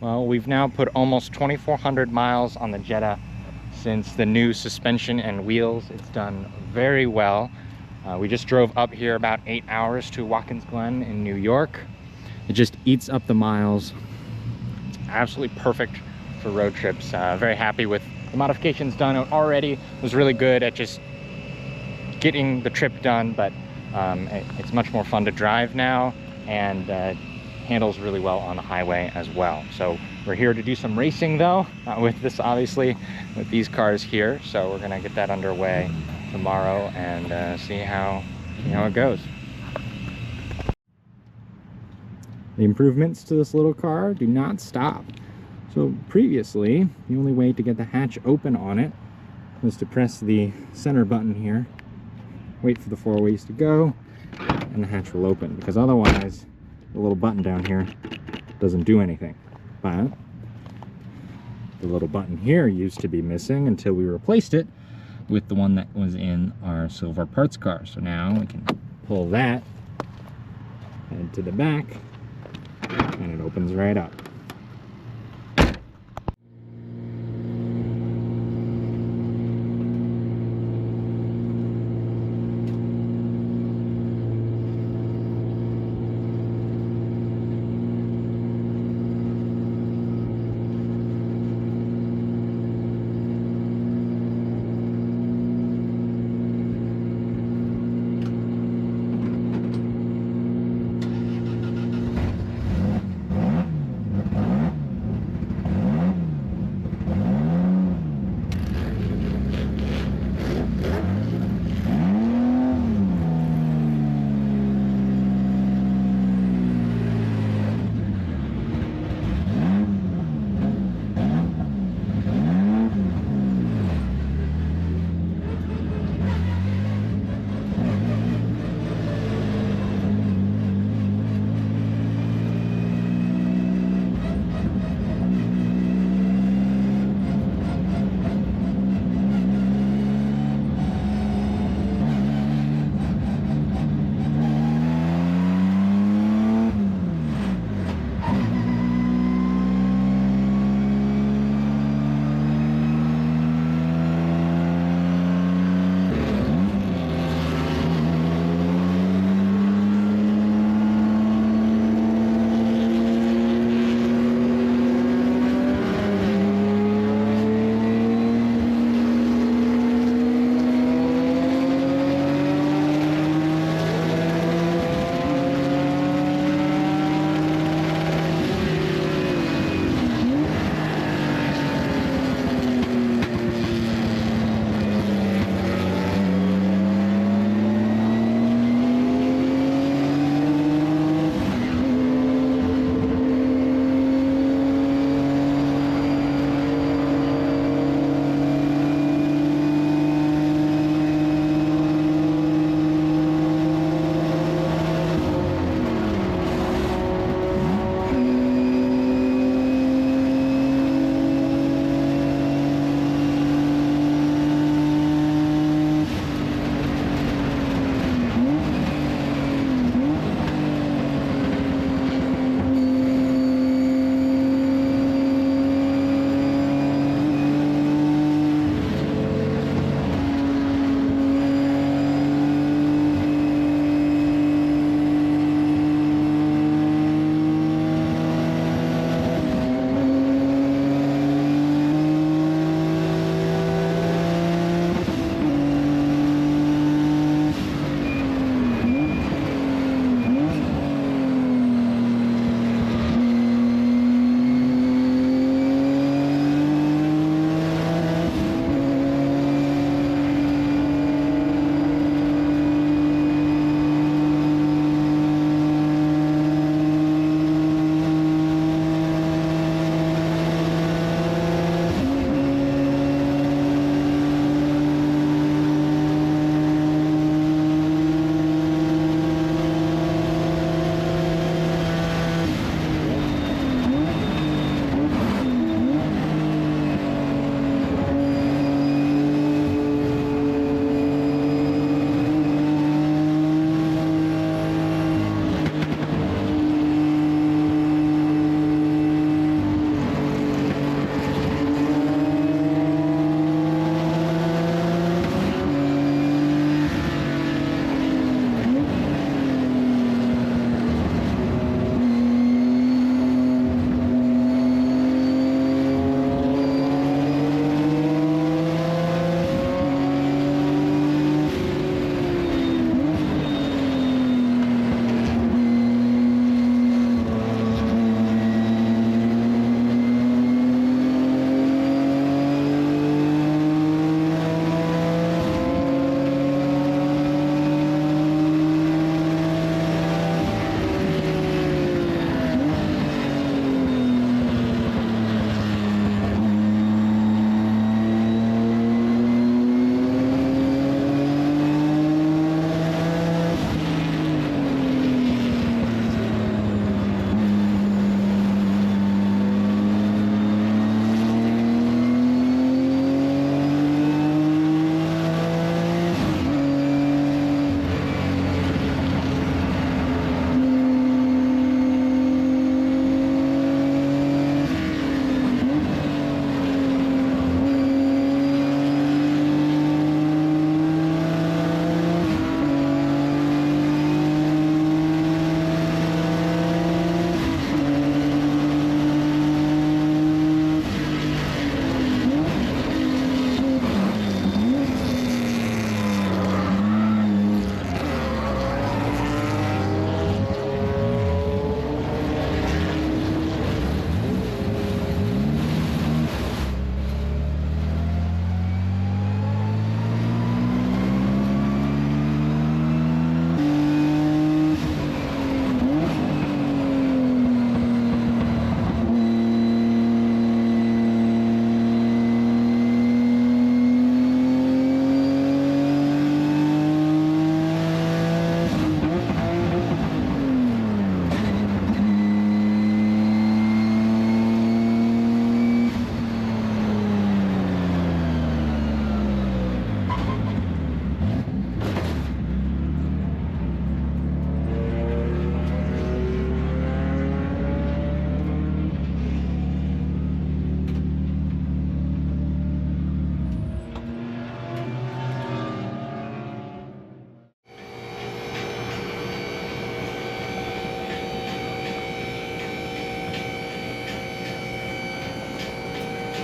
Well, we've now put almost 2,400 miles on the Jetta since the new suspension and wheels. It's done very well. We just drove up here about 8 hours to Watkins Glen in New York. It just eats up the miles. It's absolutely perfect for road trips. Very happy with the modifications done. It already was really good at just getting the trip done, but it's much more fun to drive now, and handles really well on the highway as well. So we're here to do some racing though, with this, obviously, with these cars here. So we're gonna get that underway tomorrow and see how it goes. The improvements to this little car do not stop. So previously, the only way to get the hatch open on it was to press the center button here, wait for the 4 ways to go, and the hatch will open, because otherwise the little button down here doesn't do anything. But the little button here used to be missing until we replaced it with the one that was in our silver parts car. So now we can pull that, head to the back, and it opens right up.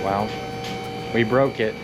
Well, we broke it.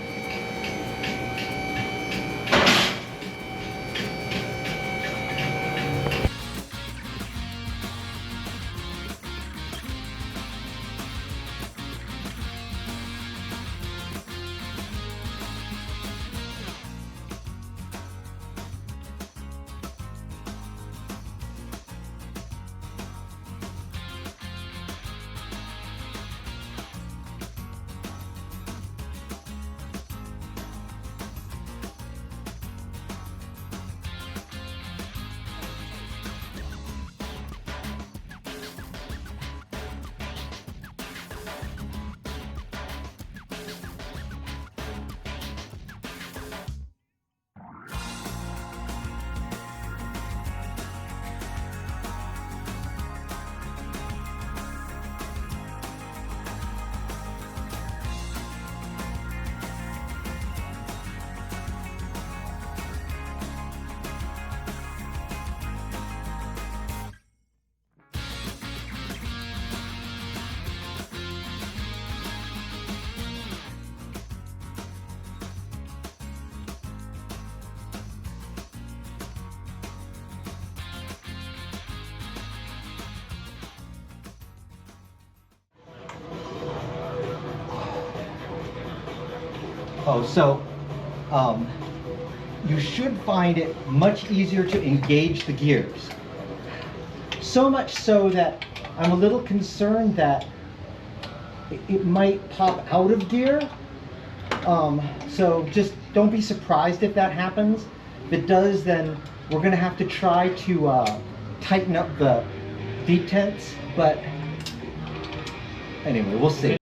Oh, so you should find it much easier to engage the gears. So much so that I'm a little concerned that it might pop out of gear. So just don't be surprised if that happens. If it does, then we're gonna have to try to tighten up the detents, but anyway, we'll see.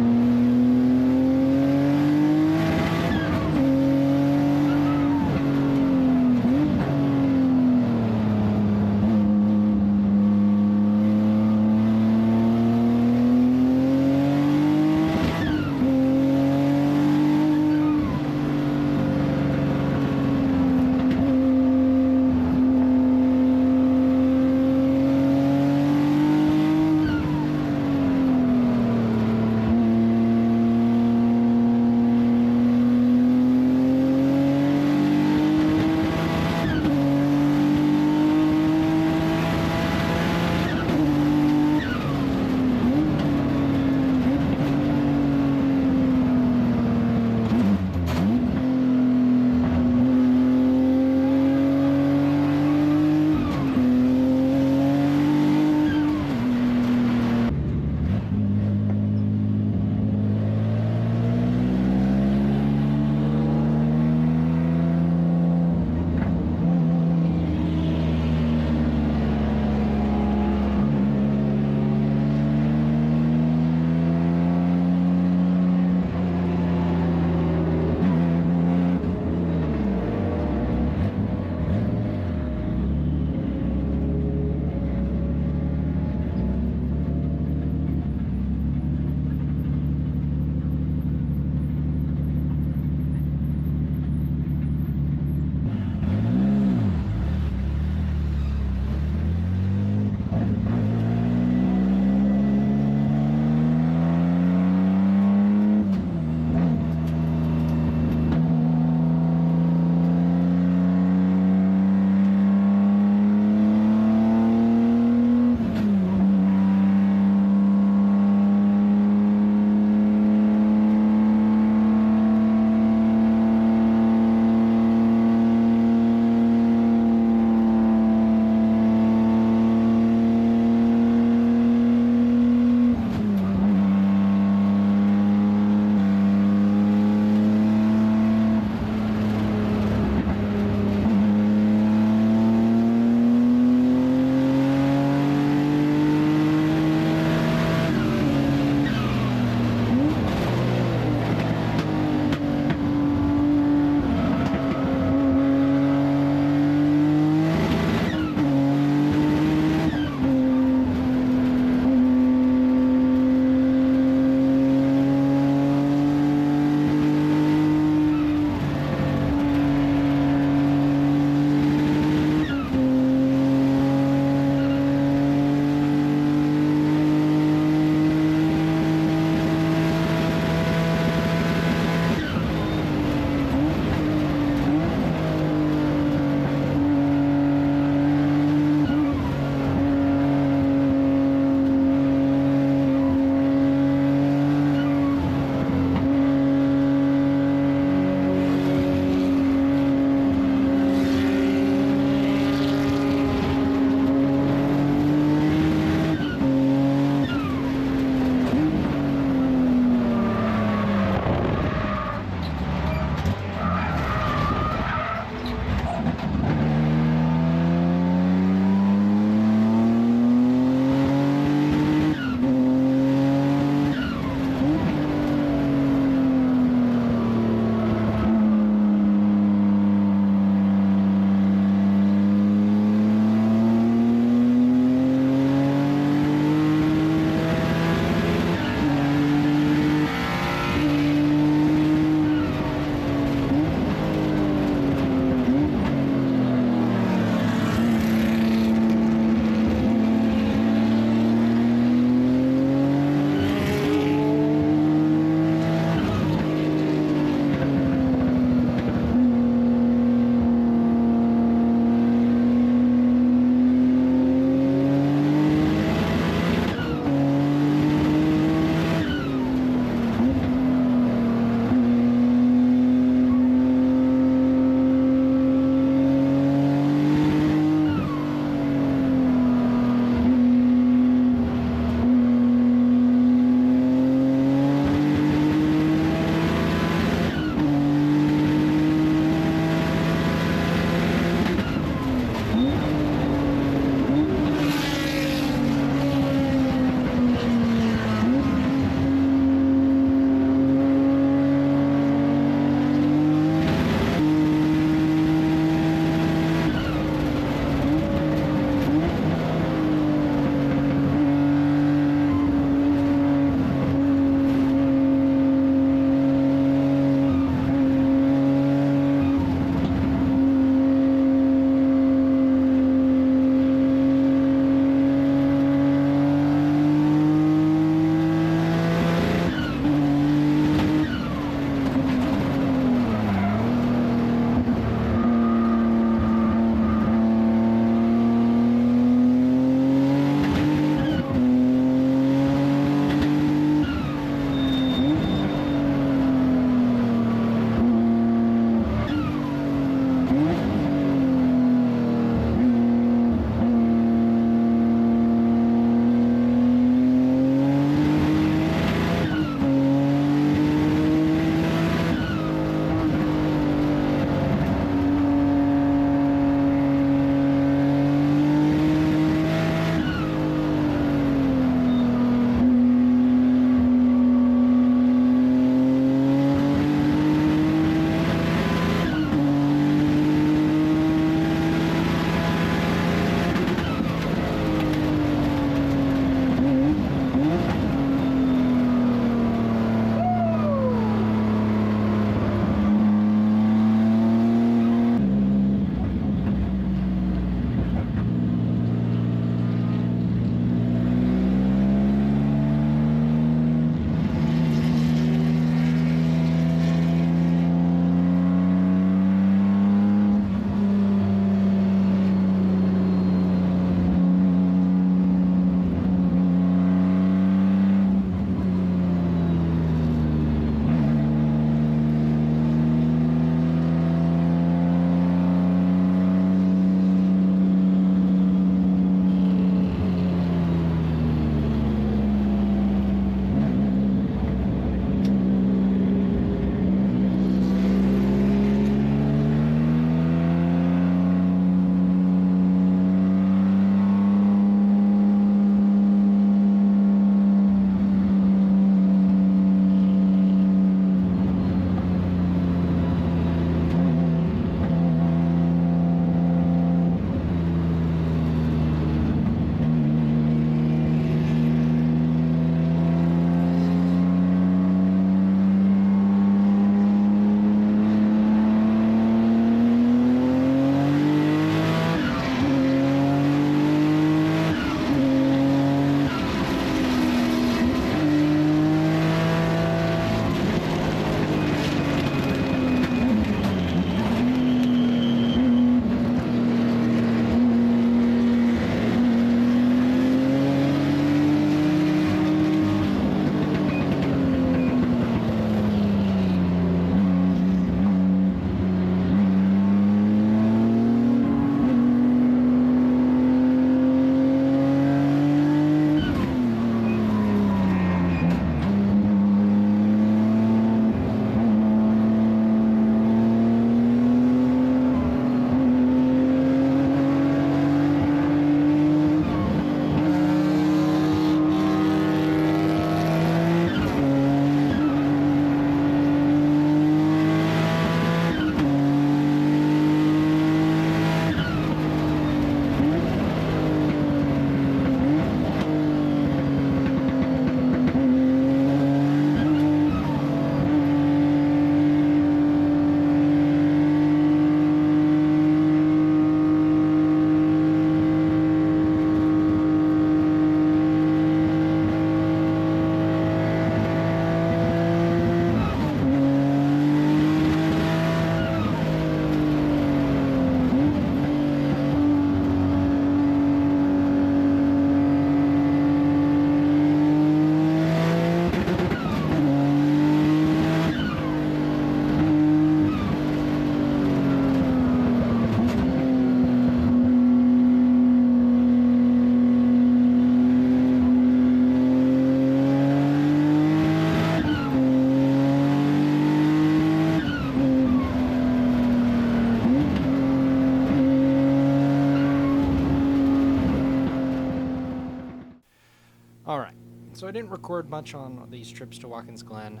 So I didn't record much on these trips to Watkins Glen.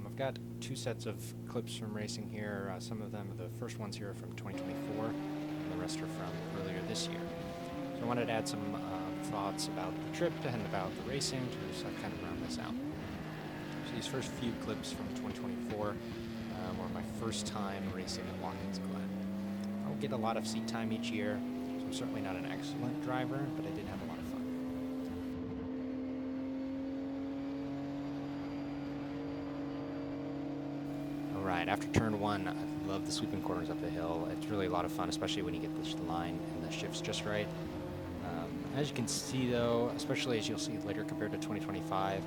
I've got 2 sets of clips from racing here. Some of them, the first ones here are from 2024, and the rest are from earlier this year. So I wanted to add some thoughts about the trip and about the racing to just kind of round this out. So these first few clips from 2024 were my first time racing at Watkins Glen. I don't get a lot of seat time each year, so I'm certainly not an excellent driver, but I did have a lot of fun. Alright, after turn 1, I love the sweeping corners up the hill. It's really a lot of fun, especially when you get this line and the shifts just right. As you can see though, especially as you'll see later compared to 2025,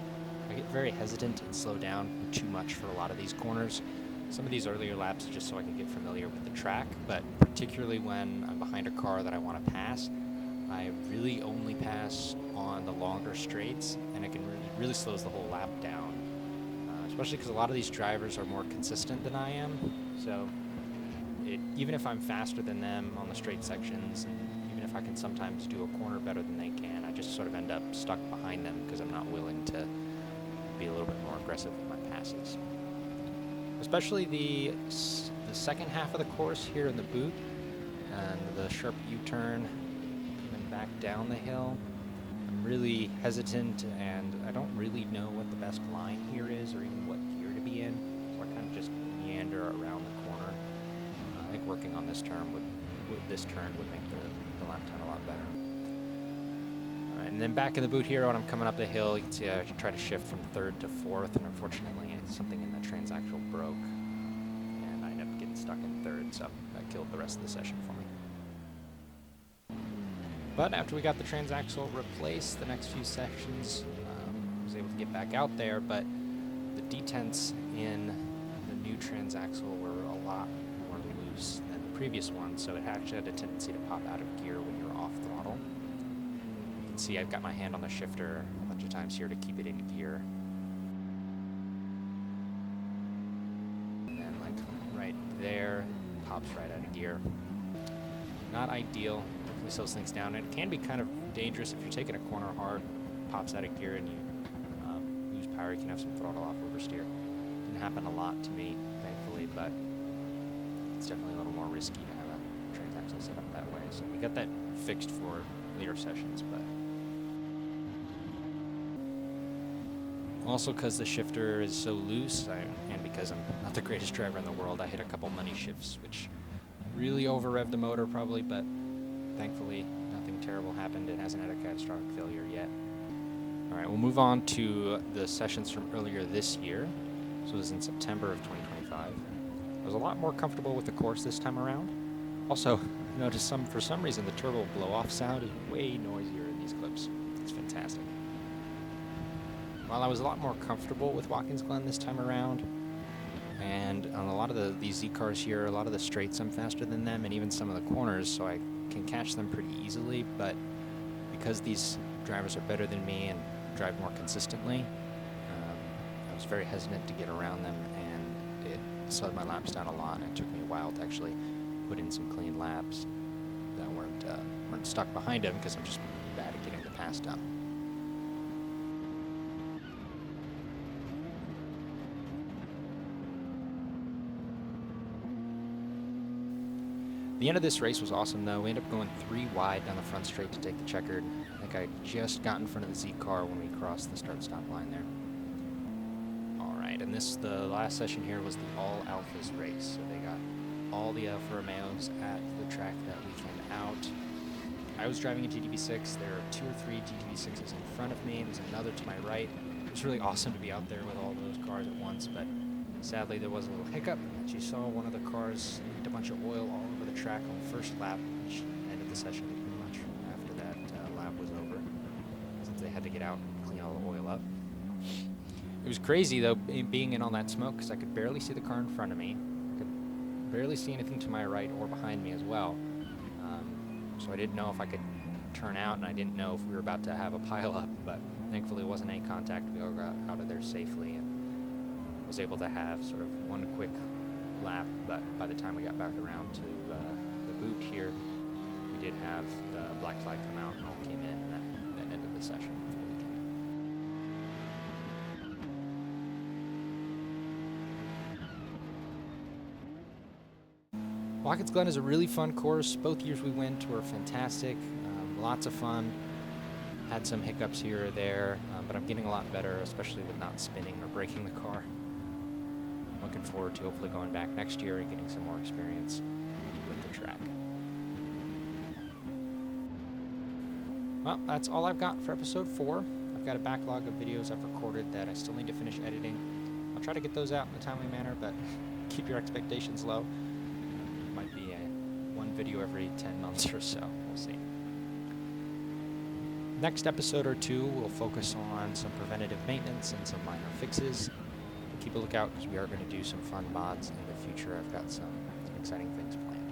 I get very hesitant and slow down too much for a lot of these corners. Some of these earlier laps just so I can get familiar with the track, but particularly when I'm behind a car that I want to pass, I really only pass on the longer straights, and it can really slows the whole lap down. Especially because a lot of these drivers are more consistent than I am, so even if I'm faster than them on the straight sections, and even if I can sometimes do a corner better than they can, I just sort of end up stuck behind them because I'm not willing to be a little bit more aggressive with my passes. Especially the second half of the course here in the boot, and the sharp U-turn coming back down the hill. I'm really hesitant, and I don't really know what the best line here is or even what gear to be in, so I kind of just meander around the corner. I think working on this turn would make the lap time a lot better. All right, and then back in the boot here when I'm coming up the hill, you can see I try to shift from 3rd to 4th, and unfortunately something in the transaxle broke, and I ended up getting stuck in 3rd, so that killed the rest of the session for me. But after we got the transaxle replaced, the next few sections, I was able to get back out there, but the detents in the new transaxle were a lot more loose than the previous one, so it actually had a tendency to pop out of gear when you're off throttle. You can see I've got my hand on the shifter a bunch of times here to keep it in gear. And then like right there, pops right out of gear. Not ideal. Definitely slows things down. And it can be kind of dangerous if you're taking a corner hard, pops out of gear and you lose power. You can have some throttle off oversteer. Didn't happen a lot to me, thankfully, but it's definitely a little more risky to have a transaxle set up that way. So we got that fixed for later sessions, but also because the shifter is so loose, and because I'm not the greatest driver in the world, I hit a couple money shifts, which really over-revved the motor probably, but thankfully nothing terrible happened. It hasn't had a catastrophic failure yet. All right, we'll move on to the sessions from earlier this year. So it was in September of 2025. I was a lot more comfortable with the course this time around. Also, for some reason, the turbo blow-off sound is way noisier in these clips. It's fantastic. While I was a lot more comfortable with Watkins Glen this time around, and on a lot of these Z cars here, a lot of the straights I'm faster than them, and even some of the corners, so I can catch them pretty easily, but because these drivers are better than me and drive more consistently, I was very hesitant to get around them, and it slowed my laps down a lot, and it took me a while to actually put in some clean laps that weren't stuck behind them because I'm just bad at getting the pass done. The end of this race was awesome though. We ended up going 3 wide down the front straight to take the checkered. I think I just got in front of the Z car when we crossed the start-stop line there. Alright, and the last session here was the All Alphas race. So they got all the Alfa Romeos at the track that weekend out. I was driving a GTB6. There are 2 or 3 GTB6s in front of me. There's another to my right. It was really awesome to be out there with all those cars at once, but sadly there was a little hiccup. She saw one of the cars leaked a bunch of oil all over the track on the first lap, which ended the session pretty much after that lap was over, since they had to get out and clean all the oil up. It was crazy though, being in all that smoke, because I could barely see the car in front of me. I could barely see anything to my right or behind me as well. So I didn't know if I could turn out, and I didn't know if we were about to have a pileup, but thankfully it wasn't any contact. We all got out of there safely and was able to have sort of one quick lap, but by the time we got back around to the boot here, we did have the black flag come out and all came in, and that ended the session for the weekend. Watkins Glen is a really fun course. Both years we went were fantastic. Lots of fun. Had some hiccups here or there, but I'm getting a lot better, especially with not spinning or breaking the car. Looking forward to hopefully going back next year and getting some more experience with the track. Well, that's all I've got for episode 4. I've got a backlog of videos I've recorded that I still need to finish editing. I'll try to get those out in a timely manner, but keep your expectations low. Might be one video every 10 months or so. We'll see. Next episode or 2, we'll focus on some preventative maintenance and some minor fixes. Keep a lookout because we are going to do some fun mods in the future. I've got some exciting things planned.